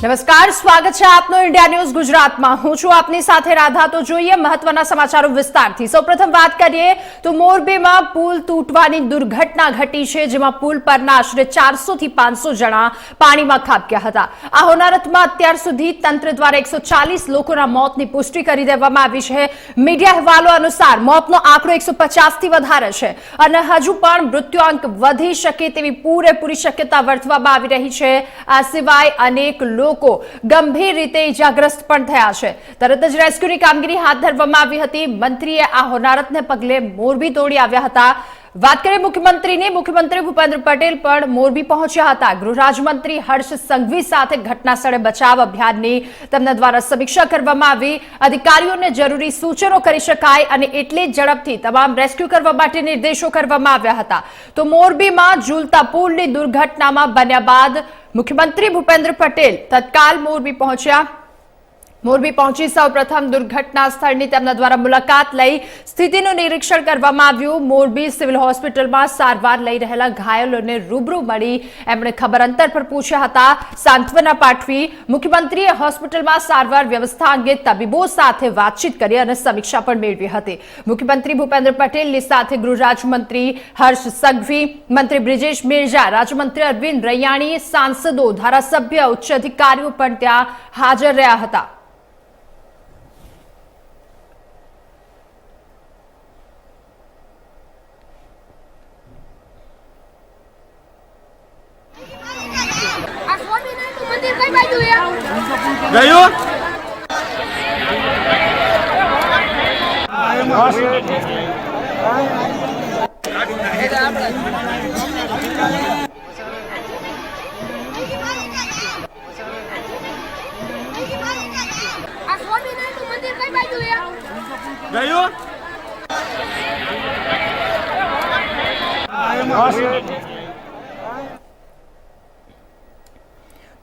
નમસ્કાર, સ્વાગત છે આપનું ઇન્ડિયા ન્યૂઝ ગુજરાતમાં। હું છું આપની સાથે રાધા। તો જોઈએ મહત્વના સમાચારો વિસ્તારથી। સૌપ્રથમ વાત કરીએ તો મોરબીમાં પુલ તૂટવાની દુર્ઘટના ઘટી છે, જેમાં પુલ પરના આશરે 400 થી 500 જણા પાણીમાં ખાબક્યા હતા। આ હોનારતમાં અત્યાર સુધી તંત્ર દ્વારા 140 લોકોના મોતની પુષ્ટિ કરી દેવામાં આવી છે। મીડિયા અહેવાલો અનુસાર મોતનો આંકડો 150 થી વધારે છે અને હજુ પણ મૃત્યુઆંક વધી શકે તેવી પૂરેપૂરી શક્યતા વર્તવામાં આવી રહી છે। આ સિવાય અનેક લોકો ગંભીર રીતે ઇજાગ્રસ્ત પણ થયા છે। તરત જ રેસ્ક્યુની કામગીરી હાથ ધરવામાં આવી હતી। મંત્રીએ આ હોનારતને પગલે મોરબી દોડી આવ્યા હતા। વાત કરીએ મુખ્યમંત્રીની, મુખ્યમંત્રી ભૂપેન્દ્ર પટેલ પણ મોરબી પહોંચ્યા હતા। ગૃહ રાજ્યમંત્રી હર્ષ સંઘવી સાથે ઘટના સ્થળે બચાવ અભિયાનની તેમના દ્વારા સમીક્ષા કરવામાં આવી। અધિકારીઓને જરૂરી સૂચનો કરી શકાય અને એટલી જ ઝડપથી તમામ રેસ્ક્યુ કરવા માટે નિર્દેશો કરવામાં આવ્યા હતા। તો મોરબીમાં ઝૂલતા પુલની દુર્ઘટનામાં બન્યા બાદ મુખ્યમંત્રી ભૂપેન્દ્ર પટેલ તત્કાલ મોરબી પહોંચ્યા। મોરબી પહોંચી સૌપ્રથમ દુર્ઘટના સ્થળની તેમના દ્વારા મુલાકાત લઈ સ્થિતિનું નિરીક્ષણ કરવામાં આવ્યું। મોરબી સિવિલ હોસ્પિટલમાં સારવાર લઈ રહેલા ઘાયલોને રૂબરૂ મળી એમણે ખબર અંતર પર પૂછ્યા હતા, સાંત્વના પાઠવી। મુખ્યમંત્રીએ હોસ્પિટલમાં સારવાર વ્યવસ્થા અંગે તબીબો સાથે વાતચીત કરી અને સમીક્ષા પણ મેળવી હતી। મુખ્યમંત્રી ભૂપેન્દ્ર પટેલની સાથે ગૃહ રાજ્યમંત્રી હર્ષ સંઘવી, મંત્રી બ્રિજેશ મેરજા, રાજ્યમંત્રી અરવિંદ રૈયાણી, સાંસદો, ધારાસભ્ય, ઉચ્ચ અધિકારીઓ પણ ત્યાં હાજર રહ્યા હતા। ગયું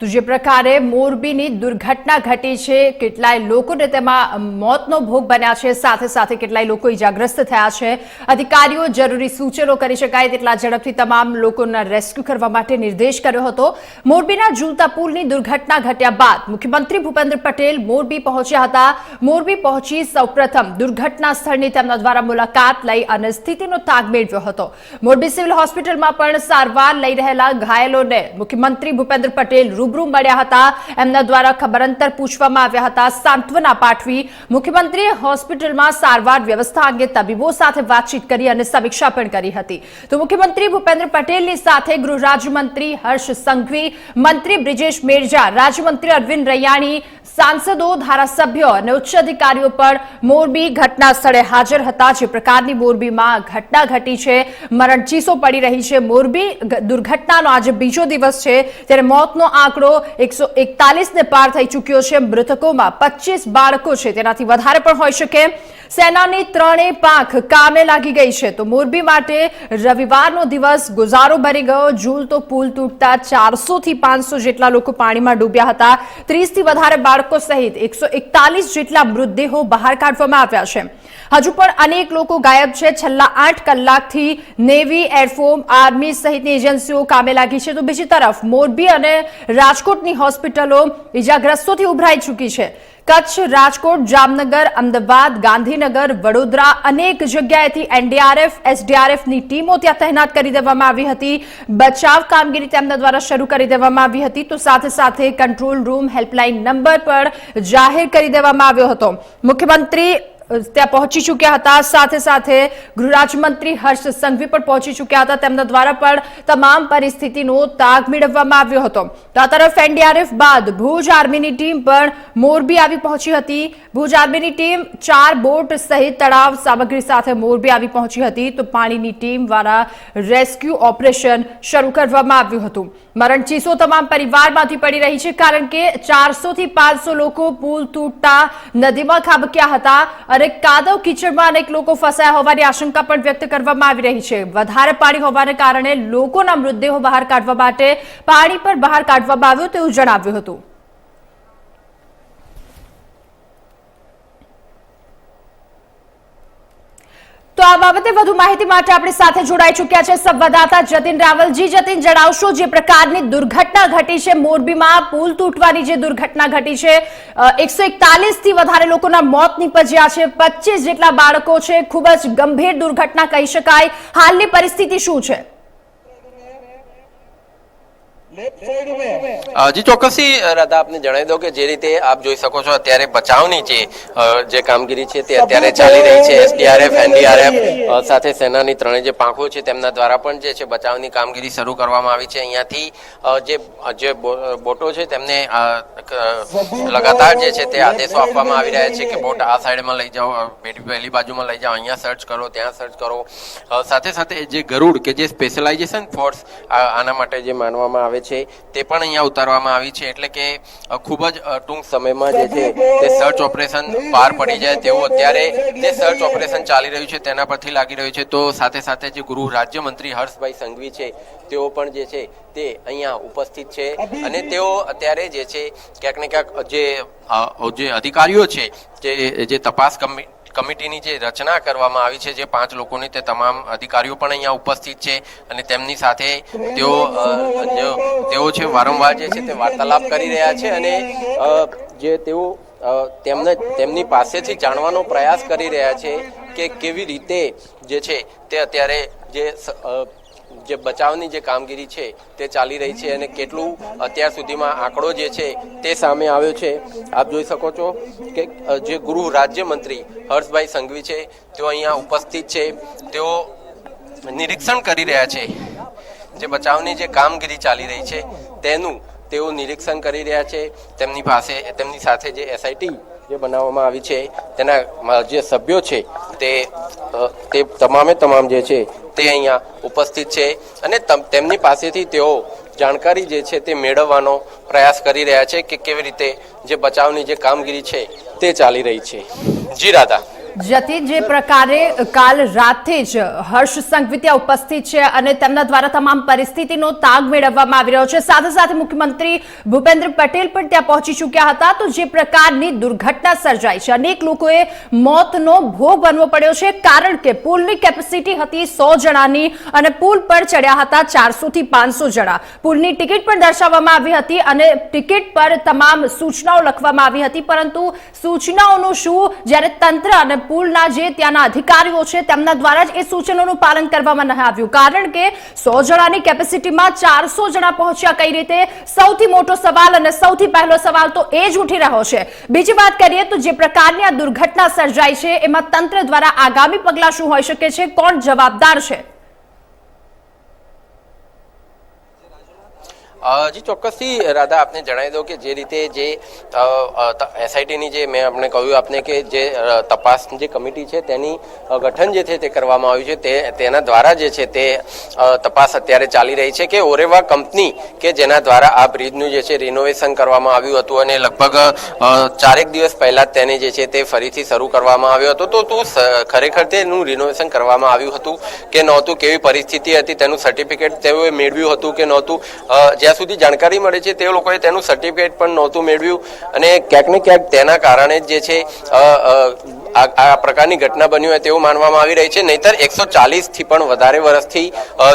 તો જે પ્રકારે મોરબીની દુર્ઘટના ઘટી છે, કેટલાય લોકોને તેમાં મોતનો ભોગ બન્યા છે, સાથે સાથે કેટલાય લોકો ઇજાગ્રસ્ત થયા છે। અધિકારીઓ જરૂરી સૂચનો કરી શકાય તેટલા ઝડપથી તમામ લોકોના રેસ્ક્યુ કરવા માટે નિર્દેશ કર્યો હતો। મોરબીના ઝૂલતા પુલની દુર્ઘટના ઘટ્યા બાદ મુખ્યમંત્રી ભૂપેન્દ્ર પટેલ મોરબી પહોંચ્યા હતા। મોરબી પહોંચી સૌપ્રથમ દુર્ઘટના સ્થળની તેમના દ્વારા મુલાકાત લઈ અને સ્થિતિનો તાગ મેળવ્યો હતો। મોરબી સિવિલ હોસ્પિટલમાં પણ સારવાર લઈ રહેલા ઘાયલોને મુખ્યમંત્રી ભૂપેન્દ્ર પટેલ રૂબરૂ મળ્યા હતા। એમના દ્વારા ખબર અંતર પૂછવામાં આવ્યા હતા, સાંત્વના પાઠવી। મુખ્યમંત્રીએ હોસ્પિટલમાં સારવાર વ્યવસ્થા અંગે તબીબો સાથે વાતચીત કરી અને સમીક્ષા પણ કરી હતી। તો મુખ્યમંત્રી ભૂપેન્દ્ર પટેલની સાથે ગૃહ રાજ્યમંત્રી હર્ષ સંઘવી, મંત્રી બ્રિજેશ મેરજા, રાજ્યમંત્રી અરવિંદ રૈયાણી, સાંસદો, ધારાસભ્યો અને ઉચ્ચ અધિકારીઓ પણ મોરબી ઘટના સ્થળે હાજર હતા। જે પ્રકારની મોરબીમાં ઘટના ઘટી છે, મરણચીસો પડી રહી છે। મોરબી દુર્ઘટનાનો આજે બીજો દિવસ છે, ત્યારે મોતનો આંકડો 141 ને પાર થઈ ચૂક્યો છે। મૃતકોમાં 25 બાળકો છે, તેનાથી વધારે પણ હોઈ શકે। સેનાની ત્રણેય પાંખ કામે લાગી ગઈ છે। તો મોરબી માટે રવિવારનો દિવસ ગુજારો બની ગયો। ઝૂલતો પુલ તૂટતા 400 થી 500 જેટલા લોકો પાણીમાં ડૂબ્યા હતા। 30 થી વધારે બાળકો સહિત 141 જેટલા મૃતદેહો બહાર કાઢવામાં આવ્યા છે। હજુ પણ અનેક લોકો ગાયબ છે। છેલ્લા 8 કલાકથી નેવી, એરફોર્સ, આર્મી સહિતની એજન્સીઓ કામે લાગી છે। તો બીજી તરફ મોરબી અને રાજકોટની હોસ્પિટલો ઇજાગ્રસ્તોથી ઉભરાઈ ચૂકી છે। કચ્છ, રાજકોટ, જામનગર, અમદાવાદ, ગાંધીનગર, વડોદરા અનેક જગ્યાએથી એનડીઆરએફ, એસડીઆરએફની ટીમો ત્યાં તૈનાત કરી દેવામાં આવી હતી। બચાવ કામગીરી તેમના દ્વારા શરૂ કરી દેવામાં આવી હતી। તો સાથે સાથે કંટ્રોલ રૂમ, હેલ્પલાઇન નંબર પણ જાહેર કરી દેવામાં આવ્યો હતો। મુખ્યમંત્રી ત્યાં પહોંચી ચૂક્યા હતા, સાથે સાથે ગૃહ રાજ્યમંત્રી હર્ષ સંઘવી પણ પહોંચી ચૂક્યા હતા। તેમના દ્વારા પણ તમામ પરિસ્થિતિનો તાગ મેળવવામાં આવ્યો હતો। તો આ તરફ એનડીઆરએફ બાદ ભુજ આર્મીની ટીમ પણ મોરબી આવી પહોંચી હતી। ભુજ આર્મીની ટીમ 4 બોટ સહિત તળાવ સામગ્રી સાથે મોરબી આવી પહોંચી હતી। તો પાણીની ટીમ દ્વારા રેસ્ક્યુ ઓપરેશન શરૂ કરવામાં આવ્યું હતું। મરણચીસો તમામ પરિવારમાંથી પડી રહી છે, કારણ કે 400 થી 500 લોકો પુલ તૂટતા નદીમાં ખાબક્યા હતા અને કાદવ કીચડમાં અનેક લોકો ફસાયા હોવાની આશંકા પણ વ્યક્ત કરવામાં આવી રહી છે। વધારે પાણી હોવાને કારણે લોકોના મૃતદેહો બહાર કાઢવા માટે પાણી પર બહાર કાઢવામાં આવ્યું તેવું જણાવ્યું હતું। તો આ બાબતે વધુ માહિતી માટે આપણી સાથે જોડાઈ ચૂક્યા છે સંવાદદાતા જતીન રાવલજી. જતીન, જણાવશો જે પ્રકારની દુર્ઘટના ઘટી છે મોરબીમાં, પુલ તૂટવાની જે દુર્ઘટના ઘટી છે, 141 થી વધારે લોકોના મોત નીપજ્યા છે, 25 જેટલા બાળકો છે, ખૂબ જ ગંભીર દુર્ઘટના કહી શકાય. હાલની પરિસ્થિતિ શું છે? જી ચોક્કસથી રાધા, આપને જણાવી દઉં કે જે રીતે આપ જોઈ શકો છો અત્યારે બચાવની જે કામગીરી છે તે અત્યારે ચાલી રહી છે. એસડીઆરએફ, એનડીઆરએફ સાથે સેનાની ત્રણેય જે પાંખો છે તેમના દ્વારા પણ જે છે બચાવની કામગીરી શરૂ કરવામાં આવી છે. અહીંયાથી જે બોટો છે તેમને લગાતાર જે છે તે આદેશો આપવામાં આવી રહ્યા છે કે બોટ આ સાઈડમાં લઈ જાઓ, પહેલી બાજુમાં લઈ જાઓ, અહીંયા સર્ચ કરો, ત્યાં સર્ચ કરો. સાથે સાથે જે ગરુડ કે જે સ્પેશિયલાઇઝેશન ફોર્સ આના માટે જે માનવામાં આવે છે તે પણ અહીંયા ઉતારવામાં આવી છે. એટલે કે ખૂબ જ ટૂંક સમયમાં જે છે તે સર્ચ ઓપરેશન પાર પડી જાય તેવું અત્યારે જે સર્ચ ઓપરેશન ચાલી રહ્યું છે તેના પરથી લાગી રહ્યું છે. તો સાથે સાથે જે ગૃહ રાજ્યમંત્રી હર્ષભાઈ સંઘવી છે તેઓ પણ જે છે તે અહીંયા ઉપસ્થિત છે અને તેઓ અત્યારે જે છે ક્યાંક ને ક્યાંક જે અધિકારીઓ છે જે તપાસ કમિટીની જે રચના કરવામાં આવી છે જે 5 લોકોની, તે તમામ અધિકારીઓ પણ અહીંયા ઉપસ્થિત છે અને તેમની સાથે તેઓ છે વારંવાર જે છે તે વાર્તાલાપ કરી રહ્યા છે અને જે તેઓ તેમની પાસેથી જાણવાનો પ્રયાસ કરી રહ્યા છે કે કેવી રીતે જે છે તે અત્યારે જે બચાવની જે કામગીરી છે તે ચાલી રહી છે અને કેટલું અત્યાર સુધીમાં આંકડો જે છે તે સામે આવ્યો છે. આપ જોઈ શકો છો કે જે ગૃહ રાજ્યમંત્રી હર્ષભાઈ સંઘવી છે તેઓ અહીંયા ઉપસ્થિત છે. તેઓ નિરીક્ષણ કરી રહ્યા છે જે બચાવની જે કામગીરી ચાલી રહી છે તેઓ નિરીક્ષણ કરી રહ્યા છે. તેમની સાથે જે એસઆઈટી જે બનાવવામાં આવી છે તેના જે સભ્યો છે તે તમામે તમામ જે છે તે અહીંયા ઉપસ્થિત છે અને તેમની પાસેથી તેઓ જાણકારી જે છે તે મેળવવાનો પ્રયાસ કરી રહ્યા છે કે કેવી રીતે જે બચાવની જે કામગીરી છે તે ચાલી રહી છે. જી રાધા. જતીન, જે પ્રકારે કાલ રાતથી જ હર્ષ સંઘવી ત્યાં ઉપસ્થિત છે અને તેમના દ્વારા તમામ પરિસ્થિતિનો તાગ મેળવવામાં આવી રહ્યો છે, સાથે સાથે મુખ્યમંત્રી ભૂપેન્દ્ર પટેલ પણ ત્યાં પહોંચી ચૂક્યા હતા. તો જે પ્રકારની દુર્ઘટના સર્જાઈ છે, અનેક લોકોએ મોતનો ભોગ બનવો પડ્યો છે કારણ કે પુલની કેપેસિટી હતી 100 જણાની અને પુલ પર ચડ્યા હતા 400 થી 500 જણા. પુલની ટિકિટ પણ દર્શાવવામાં આવી હતી અને ટિકિટ પર તમામ સૂચનાઓ લખવામાં આવી હતી, પરંતુ સૂચનાઓનું શું જ્યારે તંત્ર અને પુલના જે ત્યાંના અધિકારીઓ છે તેમના દ્વારા જ એ સૂચનોનું પાલન કરવામાં ન આવ્યું, કારણ કે 100 જણાની કેપેસિટીમાં 400 જણા પહોંચ્યા કઈ રીતે? સૌથી મોટો સવાલ અને સૌથી પહેલો સવાલ તો એ જ ઉઠી રહ્યો છે. બીજી વાત કરીએ તો જે પ્રકારની આ દુર્ઘટના સર્જાઈ છે એમાં તંત્ર દ્વારા આગામી પગલાં શું હોઈ શકે છે? કોણ જવાબદાર છે? જી ચોક્કસથી રાધા, આપને જણાવી દઉં કે જે રીતે જે એસઆઈટીની જે મેં આપણે કહ્યું આપને કે જે તપાસ જે કમિટી છે તેની ગઠન જે છે તે કરવામાં આવ્યું છે, તેના દ્વારા જે છે તે તપાસ અત્યારે ચાલી રહી છે કે ઓરેવા કંપની કે જેના દ્વારા આ બ્રિજનું જે છે રિનોવેશન કરવામાં આવ્યું હતું અને લગભગ 4 દિવસ પહેલા જ તેને જે છે તે ફરીથી શરૂ કરવામાં આવ્યો હતો. તો ખરેખર તેનું રિનોવેશન કરવામાં આવ્યું હતું કે નહોતું, કેવી પરિસ્થિતિ હતી, તેનું સર્ટિફિકેટ તેઓએ મેળવ્યું હતું કે નહોતું? જ્યાં સુધી જાણકારી મળે છે તે લોકોએ તેનું સર્ટિફિકેટ પણ નહોતું મેળવ્યું અને ક્યાંક ને ક્યાંક તેના કારણે જે છે આ પ્રકારની ઘટના બની હોય તેવું માનવામાં આવી રહી છે. નહીતર 140 થી પણ વધારે વર્ષથી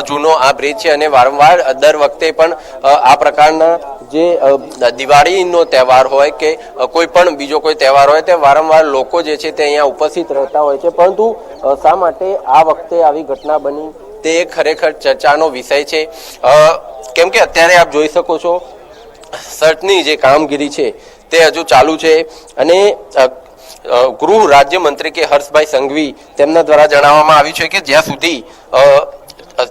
જૂનો આ બ્રિજ છે અને વારંવાર દર વખતે પણ આ પ્રકારના જે દિવાળીનો તહેવાર હોય કે કોઈ પણ બીજો કોઈ તહેવાર હોય તે વારંવાર લોકો જે છે તે અહીંયા ઉપસ્થિત રહેતા હોય છે, પરંતુ શા માટે આ વખતે આવી ઘટના બની તે ખરેખર ચર્ચાનો વિષય છે. કેમ કે અત્યારે આપ જોઈ શકો છો સર્ચની જે કામગીરી છે તે હજુ ચાલુ છે અને ગૃહ રાજ્યમંત્રી કે હર્ષભાઈ સંઘવી તેમના દ્વારા જણાવવામાં આવ્યું છે કે જ્યાં સુધી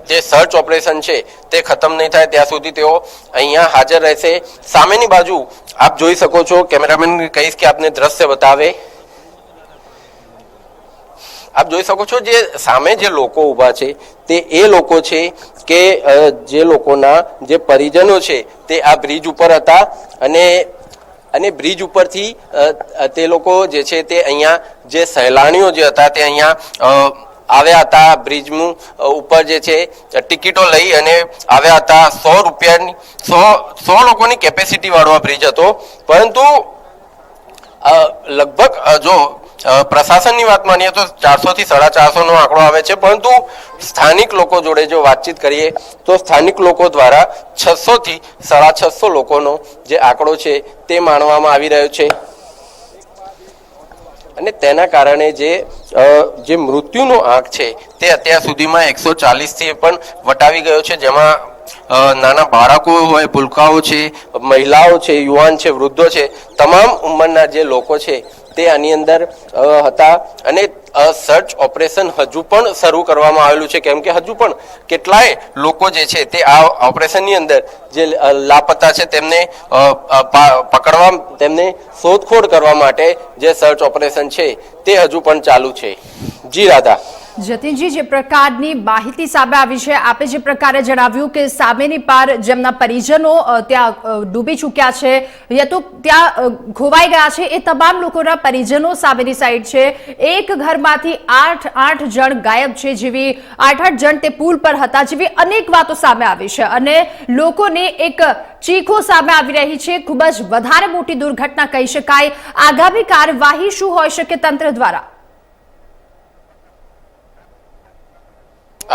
જે સર્ચ ઓપરેશન છે તે ખતમ નહીં થાય ત્યાં સુધી તેઓ અહીંયા હાજર રહેશે. સામેની બાજુ આપ જોઈ શકો છો, કેમેરામેન કહીશ કે આપને દ્રશ્ય બતાવે. આપ જોઈ શકો છો જે સામે જે લોકો ઊભા છે તે એ લોકો છે કે જે લોકોના જે પરિજનો છે તે આ બ્રિજ ઉપર હતા અને બ્રિજ ઉપરથી તે લોકો જે છે તે અહીંયા જે સહેલાણીઓ જે હતા તે અહીંયા આવ્યા હતા. બ્રિજનું ઉપર જે છે ટિકિટો લઈ અને આવ્યા હતા. 100 રૂપિયાની 100 લોકોની કેપેસિટી વાળો બ્રિજ હતો, પરંતુ લગભગ જો પ્રશાસનની વાત માનીએ તો 400 થી 450 નો આંકડો આવે છે, પરંતુ સ્થાનિક લોકો જોડે જો વાતચીત કરીએ તો સ્થાનિક લોકો દ્વારા 600 થી 650 લોકોનો જે આંકડો છે તે માનવામાં આવી રહ્યો છે અને તેના કારણે જે મૃત્યુનો આંક છે તે અત્યાર સુધીમાં 140 થી પણ વટાવી ગયો છે, જેમાં નાના બાળકો હોય, ભૂલકાઓ છે, મહિલાઓ છે, યુવાન છે, વૃદ્ધો છે, તમામ ઉંમરના જે લોકો છે તે આની અંદર હતા અને સર્ચ ઓપરેશન હજુ પણ શરૂ કરવામાં આવેલું છે, કેમ કે હજુ પણ કેટલાય લોકો જે છે તે આ ઓપરેશનની અંદર જે લાપતા છે તેમને પકડવા, તેમને શોધખોળ કરવા માટે જે સર્ચ ઓપરેશન છે તે હજુ પણ ચાલુ છે. જી રાધા. જતીનજી, જે પ્રકારની માહિતી સામે આવી છે, આપે જે પ્રકારે જણાવ્યું કે સામેની પાર જેમના પરિજનો ત્યાં ડૂબી ચૂક્યા છે યા તો ત્યાં ખોવાઈ ગયા છે, એ તમામ લોકોના પરિજનો સામેની સાઈડ છે. એક ઘરમાંથી 8 જણ ગાયબ છે, જેવી 8 જણ તે પુલ પર હતા, જેવી અનેક વાતો સામે આવી છે અને લોકોને એક ચીખો સામે આવી રહી છે. ખૂબ જ વધારે મોટી દુર્ઘટના કહી શકાય. આગામી કાર્યવાહી શું હોઈ શકે તંત્ર દ્વારા?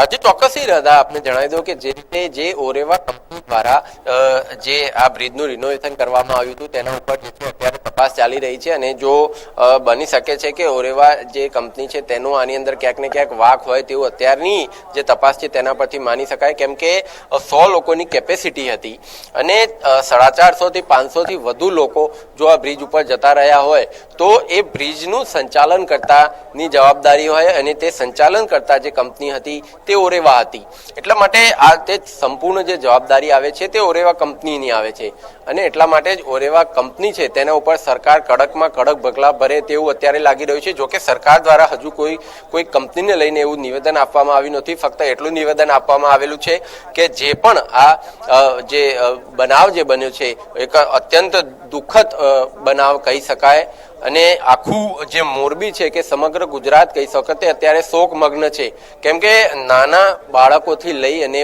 આજે ચોક્કસથી રાધા આપને જણાવી દઉં કે જે રીતે જે ઓરેવા કંપની દ્વારા જે આ બ્રિજનું રિનોવેશન કરવામાં આવ્યું હતું તેના ઉપર જે છે અત્યારે તપાસ ચાલી રહી છે અને જો બની શકે છે કે ઓરેવા જે કંપની છે તેનો આની અંદર ક્યાંક ને ક્યાંક વાંક હોય તેવું અત્યારની જે તપાસ છે તેના પરથી માની શકાય, કેમ કે 100 લોકોની કેપેસિટી હતી અને 450 થી 500 થી વધુ લોકો જો આ બ્રિજ ઉપર જતા રહ્યા હોય તો એ બ્રિજનું સંચાલન કરતાની જવાબદારી હોય અને તે સંચાલન કરતા જે કંપની હતી તે ઓરેવા હતી. એટલા માટે આ તે સંપૂર્ણ જે જવાબદારી આવે છે તે ઓરેવા કંપનીની આવે છે અને એટલા માટે જ ઓરેવા કંપની છે તેના ઉપર સરકાર કડકમાં કડક પગલાં ભરે તેવું અત્યારે લાગી રહ્યું છે. જોકે સરકાર દ્વારા હજુ કોઈ કંપનીને લઈને એવું નિવેદન આપવામાં આવ્યું નથી. ફક્ત એટલું નિવેદન આપવામાં આવેલું છે કે જે પણ આ જે બનાવ જે બન્યો છે એક અત્યંત દુઃખદ બનાવ કહી શકાય અને આખું જે મોરબી છે કે સમગ્ર ગુજરાત કહી શકો તે અત્યારે શોકમગ્ન છે, કેમ કે નાના બાળકોથી લઈ અને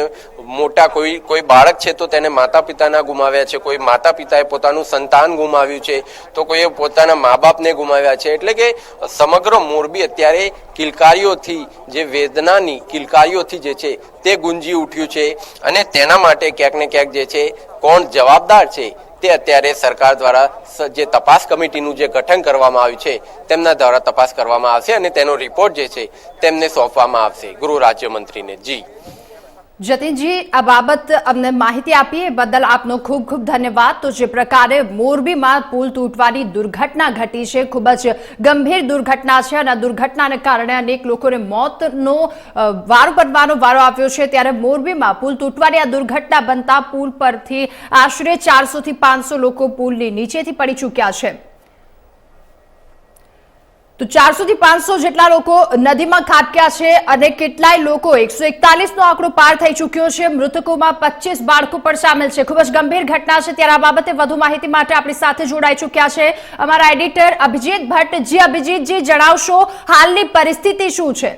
મોટા કોઈ બાળક છે તો તેને માતા પિતાના ગુમાવ્યા છે, કોઈ માતા પિતાએ પોતાનું સંતાન ગુમાવ્યું છે, તો કોઈએ પોતાના મા બાપને ગુમાવ્યા છે. એટલે કે સમગ્ર મોરબી અત્યારે કિલકારીઓથી, જે વેદનાની કિલકારીઓથી જે છે તે ગુંજી ઉઠ્યું છે અને તેના માટે ક્યાંક ને ક્યાંક જે છે કોણ જવાબદાર છે તે અત્યારે સરકાર દ્વારા જે તપાસ કમિટીનું જે ગઠન કરવામાં આવ્યું છે તેમના દ્વારા તપાસ કરવામાં આવશે અને તેનો રિપોર્ટ જે છે તેમને સોંપવામાં આવશે ગૃહ રાજ્યમંત્રીને. જી જતીનજી, આ બાબત અમને માહિતી આપી એ બદલ આપનો ખૂબ ખૂબ ધન્યવાદ. તો જે પ્રકારે મોરબીમાં પુલ તૂટવાની દુર્ઘટના ઘટી છે, ખૂબ જ ગંભીર દુર્ઘટના છે અને આ દુર્ઘટનાને કારણે અનેક લોકોને મોતનો વારો બનવાનો વારો આવ્યો છે, ત્યારે મોરબીમાં પુલ તૂટવાની આ દુર્ઘટના બનતા પુલ પરથી આશરે 400 થી 500 લોકો પુલની નીચેથી પડી ચૂક્યા છે. તો 400 થી 500 જેટલા લોકો નદીમાં ખાબક્યા છે અને કેટલાય લોકો 141 નો આંકડો પાર થઈ ચૂક્યો છે. મૃતકોમાં 25 બાળકો પણ સામેલ છે. ખૂબ જ ગંભીર ઘટના છે, ત્યારે આ બાબતે વધુ માહિતી માટે આપણી સાથે જોડાઈ ચૂક્યા છે અમારા એડિટર અભિજીત ભટ્ટ. જી અભિજીતજી, જણાવશો હાલની પરિસ્થિતિ શું છે?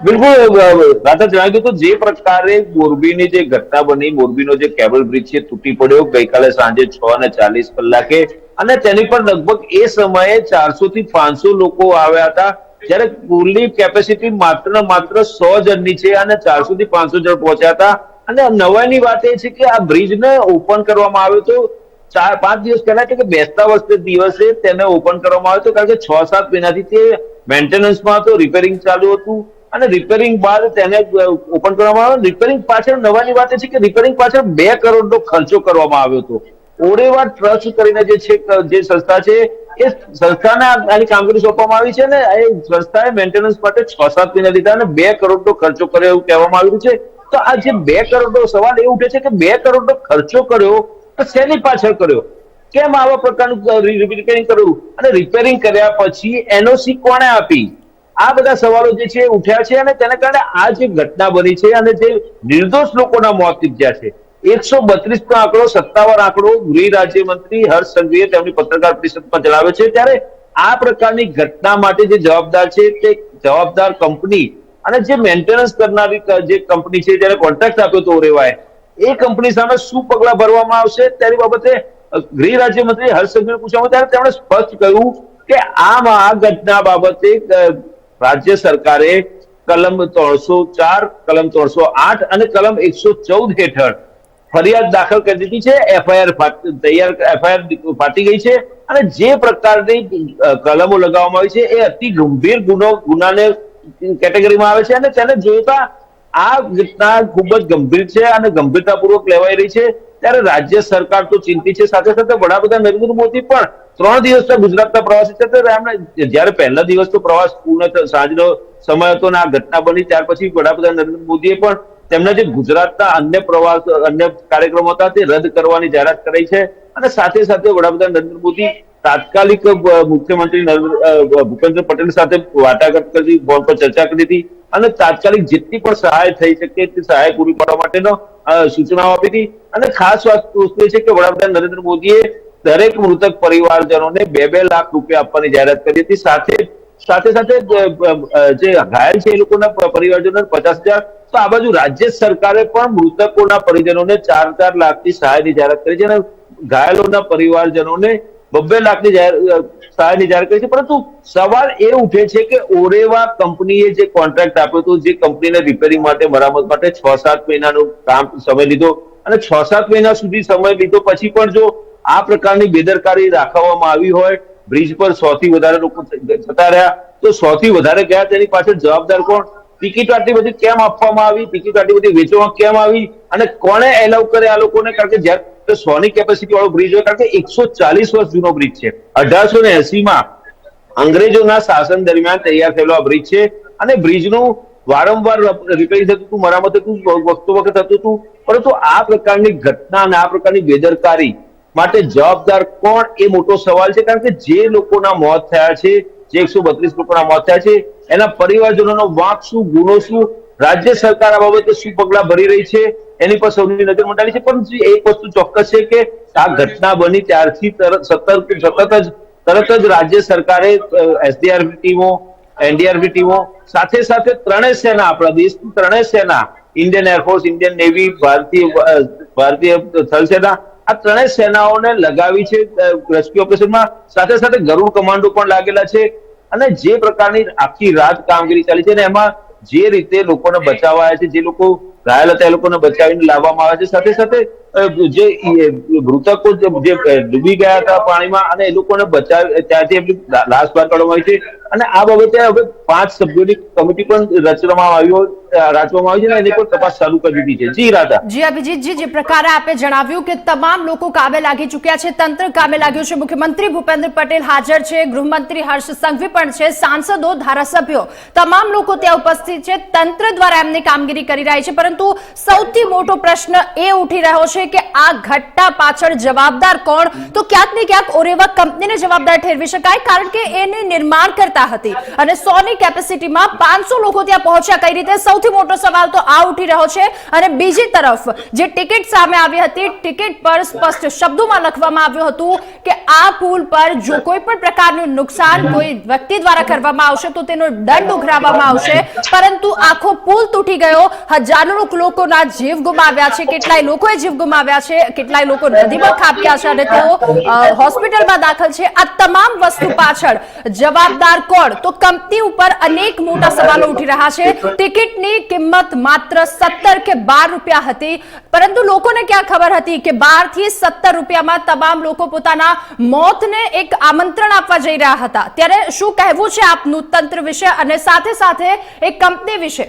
બિલકુલ રાધા, જણાવી દઉં તો જે પ્રકારે મોરબીની જે ઘટના બની, મોરબીનો જે કેબલ બ્રિજ છે તૂટી પડ્યો ગઈકાલે સાંજે 6:40 અને તેની પર લગભગ એ સમયે 400 થી 500 લોકો આવ્યા હતા, જ્યારે પુલની કેપેસિટી માત્ર ને માત્ર 100 જણની છે અને 400 થી 500 જણ પહોંચ્યા હતા. અને નવાઈની વાત એ છે કે આ બ્રિજને ઓપન કરવામાં આવ્યો તો 4-5 દિવસ પહેલા, એટલે કે બેસતા વર્ષે દિવસે તેને ઓપન કરવામાં આવ્યો હતો, કારણ કે 6-7 મહિનાથી તે મેન્ટેનન્સમાં હતો, રિપેરિંગ ચાલુ હતું અને રિપેરિંગ બાદ તેને ઓપન કરવામાં આવ્યો. રિપેરિંગ પાછળ નવાની વાત એ છે કે રિપેરિંગ પાછળ 2 કરોડનો ખર્ચો કરવામાં આવ્યો હતો. ઓરેવા ટ્રસ્ટ કરીને જે સંસ્થા છે એ સંસ્થાને આની કામગીરી સોંપવામાં આવી છે ને એ સંસ્થાએ મેન્ટેનન્સ માટે 6-7 મહિના લીધા અને 2 કરોડનો ખર્ચો કર્યો એવું કહેવામાં આવ્યું છે. તો આ જે 2 કરોડનો સવાલ એ ઉઠે છે કે 2 કરોડનો ખર્ચો કર્યો તો શેની પાછળ કર્યો, કેમ આવા પ્રકારનું રિપેરિંગ કર્યું અને રિપેરિંગ કર્યા પછી એનઓસી કોણે આપી? આ બધા સવાલો જે છે ઉઠ્યા છે અને તેના કારણે આ જે ઘટના બની છે અને જે નિર્દોષ લોકોના મોત નીપજ્યા છે, 132 નો આંકડો, સત્તાવાર આંકડો ગૃહ રાજ્યમંત્રી હર્ષ સંઘવીએ તેમની પત્રકાર પરિષદમાં જણાવ્યો છે. ત્યારે આ પ્રકારની ઘટના માટે જે જવાબદાર છે તે જવાબદાર કંપની અને જે મેન્ટેનન્સ કરનારી જે કંપની છે, જેને કોન્ટ્રાક્ટ આપ્યો હતો ઓરેવાએ, એ કંપની સામે શું પગલાં ભરવામાં આવશે તેની બાબતે ગૃહ રાજ્યમંત્રી હર્ષ સંઘવીને પૂછવામાં ત્યારે તેમણે સ્પષ્ટ કહ્યું કે આ ઘટના બાબતે રાજ્ય સરકારે કલમ 304, કલમ 308 અને કલમ 114 હેઠળ ફરિયાદ દાખલ કરી દીધી છે. એફઆઈઆર ફાટી ગઈ છે અને જે પ્રકારની કલમો લગાવવામાં આવી છે એ અતિ ગંભીર ગુનાને કેટેગરીમાં આવે છે અને તેને જોતા આ ઘટના ખૂબ જ ગંભીર છે અને ગંભીરતાપૂર્વક લેવાઈ રહી છે. ત્યારે રાજ્ય સરકાર તો ચિંતિત છે, સાથે સાથે વડાપ્રધાન નરેન્દ્ર મોદી પણ 3 દિવસના ગુજરાતના પ્રવાસે છે. ત્યારે એમણે જયારે પહેલા દિવસનો પ્રવાસ પૂર્ણ સાંજનો સમય હતો અને આ ઘટના બની ત્યાર પછી વડાપ્રધાન નરેન્દ્ર મોદીએ પણ તેમના જે ગુજરાતના અન્ય કાર્યક્રમો હતા તે રદ કરવાની જાહેરાત કરી છે અને સાથે સાથે વડાપ્રધાન નરેન્દ્ર મોદી તાત્કાલિક મુખ્યમંત્રી ભૂપેન્દ્ર પટેલ સાથે વાટાઘાટ કરી, ફોન પર ચર્ચા કરી હતી અને તાત્કાલિક જેટલી પણ સહાય થઈ શકે તે સહાય પૂરી પાડવા માટેનો સૂચનાઓ આપી હતી. અને ખાસ વાત એ છે કે વડાપ્રધાન નરેન્દ્ર મોદીએ દરેક મૃતક પરિવારજનોને 2-2 લાખ રૂપિયા આપવાની જાહેરાત કરી હતી. સાથે જે ઘાયલ છે એ લોકોના પરિવારજનોને 50,000. તો આ બાજુ રાજ્ય સરકારે પણ મૃતકોના પરિજનોને 4-4 લાખની સહાયની જાહેરાત કરી છે અને ઘાયલોના પરિવારજનોને 2-2 લાખની સહાયની જાહેરાત કરી છે. પરંતુ સવાલ એ ઉઠે છે કે ઓરેવા કંપનીએ જે કોન્ટ્રાક્ટ આપ્યો હતો, જે કંપનીને રિપેરિંગ માટે, મરામત માટે 6-7 મહિનાનો સમય લીધો અને 6-7 મહિના સુધી સમય લીધો પછી પણ જો આ પ્રકારની બેદરકારી દાખવવામાં આવી હોય, બ્રિજ પર 100 થી વધારે લોકો જતા રહ્યા તો 100 થી વધારે ગયા તેની પાછળ જવાબદાર કોણ? ટિકિટ આટલી બધી કેમ આપવામાં આવી? ટિકિટ આટલી બધી વેચવામાં કેમ આવી? અને કોણે એલાઉ કરે આ લોકોને? કારણ કે જયારે 100 ની કેપેસિટી વાળો બ્રિજ હોય, કારણ કે 140 વર્ષ જૂનો બ્રિજ છે, 1880માં અંગ્રેજોના શાસન દરમિયાન તૈયાર થયેલો આ બ્રિજ છે અને બ્રિજનું વારંવાર રિપેરિંગ થતું હતું, મરામત વખત થતું હતું. પરંતુ આ પ્રકારની ઘટના અને આ પ્રકારની બેદરકારી માટે જવાબદાર કોણ એ મોટો સવાલ છે. કારણ કે જે લોકોના મોત થયા છે, જે 132 લોકોના મોત થયા છે, એના પરિવારજનોનો વાંક શું, ગુનો શું, રાજ્ય સરકાર આ બાબતે શું પગલા ભરી રહી છે એની પર સૌની નજર મંડાવી છે. પરંતુ એક વસ્તુ ચોક્કસ છે કે આ ઘટના બની ત્યારથી તરત જ રાજ્ય સરકારે એસડીઆરએફ ટીમો, એનડીઆરએફ ટીમો, સાથે સાથે ત્રણેય સેના, આપણા દેશની ત્રણેય સેના, ઇન્ડિયન એરફોર્સ, ઇન્ડિયન નેવી, ભારતીય થલ સેના, આ ત્રણેય સેનાઓને લગાવી છે રેસ્ક્યુ ઓપરેશનમાં. સાથે સાથે ગરુડ કમાન્ડો પણ લાગેલા છે અને જે પ્રકારની આખી રાત કામગીરી ચાલી છે ને એમાં જે રીતે લોકોને બચાવાયા છે, જે લોકો ઘાયલ હતા એ લોકોને બચાવીને લાવવામાં આવે છે, સાથે સાથે જે મૃતકો જે ડૂબી ગયા હતા પાણીમાં અને એ લોકોને ત્યાંથી એમની લાશ બહાર કાઢવામાં આવી છે. અને આ બાબતે હવે 5 સભ્યોની કમિટી પણ રચવામાં આવી છે અને એની પર તપાસ ચાલુ કરી દીધી છે. જી રાધા. જી અભિજીતજી, જે પ્રકારે આપે જણાવ્યું કે તમામ લોકો કામે લાગી ચૂક્યા છે, તંત્ર કામે લાગ્યું છે, મુખ્યમંત્રી ભૂપેન્દ્ર પટેલ હાજર છે, ગૃહમંત્રી હર્ષ સંઘવી પણ છે, સાંસદો, ધારાસભ્યો, તમામ લોકો ત્યાં ઉપસ્થિત છે, તંત્ર દ્વારા એમની કામગીરી કરી રહી છે. પરંતુ સૌથી મોટો પ્રશ્ન એ ઉઠી રહ્યો છે કે આ ઘટના પાછળ જવાબદાર કોણ? તો ક્યાંક ને ક્યાંક ઓરેવા કંપનીને જવાબદાર ઠેરવી શકાય, કારણ કે એને નિર્માણ કરતા હતી અને 100 ની કેપેસિટીમાં 500 લોકો ત્યાં પહોંચ્યા કઈ રીતે? સૌથી મોટો સવાલ તો આ ઉઠી રહ્યો છે. અને બીજી તરફ જે ટિકિટ સામે આવી હતી, ટિકિટ પર સ્પષ્ટ શબ્દોમાં લખવામાં આવ્યું હતું કે આ પુલ પર જો કોઈ પણ પ્રકારનું નુકસાન કોઈ વ્યક્તિ દ્વારા કરવામાં આવશે તો તેનો દંડ ઉઘરાવવામાં આવશે. પરંતુ આખો પુલ તૂટી ગયો, હજારો લોકોના જીવ ગુમાવ્યા છે, કેટલાય લોકોએ જીવ ગુમાવ્યા છે, કેટલાય લોકો નદીમાં ખાબક્યા છે અને તેઓ હોસ્પિટલમાં દાખલ છે. આ તમામ વસ્તુ પાછળ જવાબદાર કોણ? તો કંપની ઉપર અનેક મોટા સવાલો ઉઠી રહ્યા છે. ટિકિટની કિંમત માત્ર 17 કે 12 રૂપિયા હતી, પરંતુ લોકોને ક્યાં ખબર હતી કે 12 થી 17 રૂપિયામાં તમામ લોકો પોતાના મોતને એક આમંત્રણ આપવા જઈ રહ્યા હતા. ત્યારે શું કહેવું છે આપનું તંત્ર વિશે અને સાથે સાથે એક કંપની વિશે?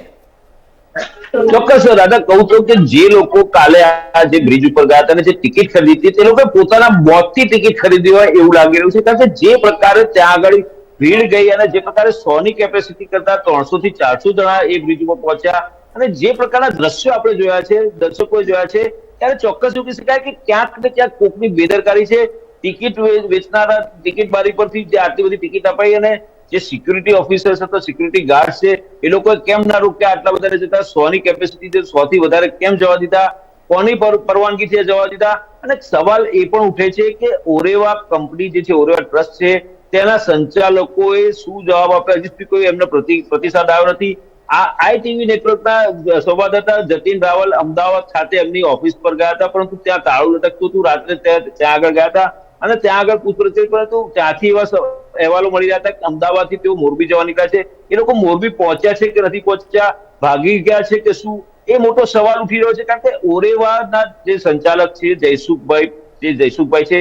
ચોક્કસ દાદા, કહું તો કે જે લોકો કાલે આ જે બ્રિજ ઉપર ગયા હતા અને જે ટિકિટ ખરીદી હતી તે લોકો પોતાના મોતથી ટિકિટ ખરીદી હોય એવું લાગી રહ્યું છે. કારણ કે જે પ્રકારે ત્યાં આગળ ભીડ ગઈ અને જે પ્રકારે 100 ની કેપેસિટી કરતા 300 થી 400 જણા એ બ્રિજ ઉપર પહોંચ્યા અને જે પ્રકારના દ્રશ્યો આપણે જોયા છે, દર્શકોએ જોયા છે, ત્યારે ચોક્કસ એવું કહી શકાય કે ક્યાંક ને ક્યાંક કોકની બેદરકારી છે. ટિકિટ વેચનારા ટિકિટ બારી પરથી જે આટલી બધી ટિકિટ અપાઈ અને જે સિક્યુરિટી ઓફિસર્સ હતા, સિક્યુરિટી ગાર્ડ છે, એ લોકો કેમ ના રોક્યા? આટલા બધા જતા 100 ની કેપેસિટી છે, 100 થી વધારે કેમ જવા દીધા? કોની પરવાનગીથી જવા દીધા? અને સવાલ એ પણ ઉઠે છે કે ઓરેવા કંપની જે છે, ઓરેવા ટ્રસ્ટ છે, તેના સંચાલકોએ શું જવાબ આપ્યા? હજી સુધી કોઈ એમનો પ્રતિસાદ આવ્યો નથી. આ આઈટીવી નેટવર્કના સંવાદદાતા જતીન રાવલ અમદાવાદ ખાતે એમની ઓફિસ પર ગયા હતા, પરંતુ ત્યાં તાળું લટકતું હતું. રાત્રે ત્યાં આગળ ગયા હતા અને ત્યાં આગળ પૂછપરછ કરી, પરંતુ ત્યાંથી એવા અહેવાલો મળી રહ્યા હતા કે અમદાવાદથી તેઓ મોરબી જવા નીકળ્યા છે. એ લોકો મોરબી પહોંચ્યા છે કે નથી પહોંચ્યા, ભાગી ગયા છે કે શું, એ મોટો સવાલ ઉઠી રહ્યો છે. કારણ કે ઓરેવાના જે સંચાલક છે જયસુખભાઈ છે,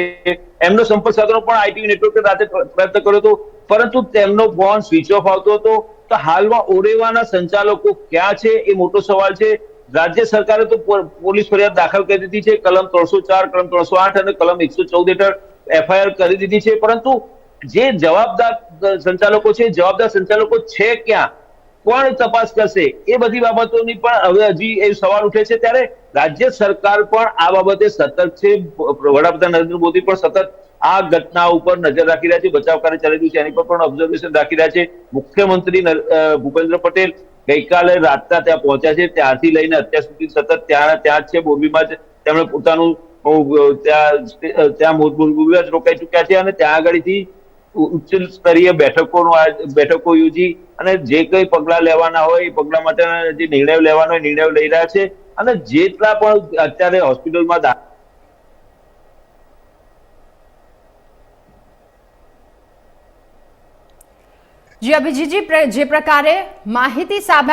એમનો સંપર્ક સાધવાનો પણ આઈટીવી નેટવર્કે રાતે પ્રયત્ન કર્યો હતો, પરંતુ તેમનો ફોન સ્વિચ ઓફ આવતો હતો. તો હાલમાં ઓરેવાના સંચાલકો ક્યાં છે એ મોટો સવાલ છે. રાજ્ય સરકારે તો પોલીસ ફરિયાદ દાખલ કરી દીધી છે, કલમ 304, કલમ 308 અને કલમ 114 હેઠળ એફઆઈઆર કરી દીધી છે. પરંતુ જે જવાબદાર સંચાલકો છે ક્યાં, કોણ તપાસ કરશે, એ બધી બાબતોની પણ હવે હજી એ સવાલ ઉઠે છે. ત્યારે રાજ્ય સરકાર પણ આ બાબતે સતર્ક છે. વડાપ્રધાન નરેન્દ્ર મોદી પણ સતત આ ઘટના ઉપર નજર રાખી રહ્યા છે, બચાવ કાર્ય ચાલી રહ્યું છે એની પર પણ ઓબ્ઝર્વેશન રાખી રહ્યા છે. મુખ્યમંત્રી ભૂપેન્દ્ર પટેલ ગઈકાલે રાતના ત્યાં પહોંચ્યા છે, ત્યારથી લઈને અત્યાર સુધી સતત ત્યાં જ છે. મોરબીમાં જ તેમણે પોતાનું ત્યાં મોરબીમાં જ રોકાઈ ચુક્યા છે અને ત્યાં આગળથી ઉચ્ચ સ્તરીય બેઠકો યોજી અને જે કઈ પગલા લેવાના હોય એ પગલા માટેના જે નિર્ણયો લેવાના હોય નિર્ણયો લઈ રહ્યા છે. અને જેટલા પણ અત્યારે હોસ્પિટલમાં જી અભિજીતજી, જે પ્રકારે માહિતી સામે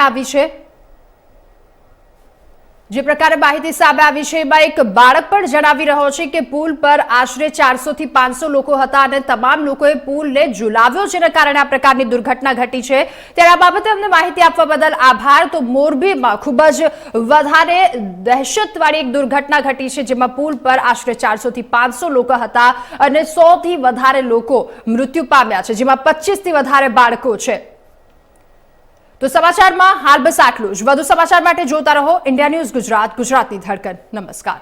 આવી છે એમાં એક બાળક પણ જણાવી રહ્યો છે કે પુલ પર આશરે 400 થી 500 લોકો હતા અને તમામ લોકોએ પુલને ઝુલાવ્યો, જેના કારણે આ પ્રકારની દુર્ઘટના ઘટી છે. ત્યારે આ બાબતે અમને માહિતી આપવા બદલ આભાર. તો મોરબીમાં ખૂબ જ વધારે દહેશતવાળી એક દુર્ઘટના ઘટી છે, જેમાં પુલ પર આશરે 400 થી 500 લોકો હતા અને 100 થી વધારે લોકો મૃત્યુ પામ્યા છે, જેમાં 25 થી વધારે બાળકો છે. તો સમાચારમાં હાલ બસ આટલું જ. વધુ સમાચાર માટે જોતા રહો ઇન્ડિયા ન્યૂઝ ગુજરાત, ગુજરાતની ધડકન. નમસ્કાર.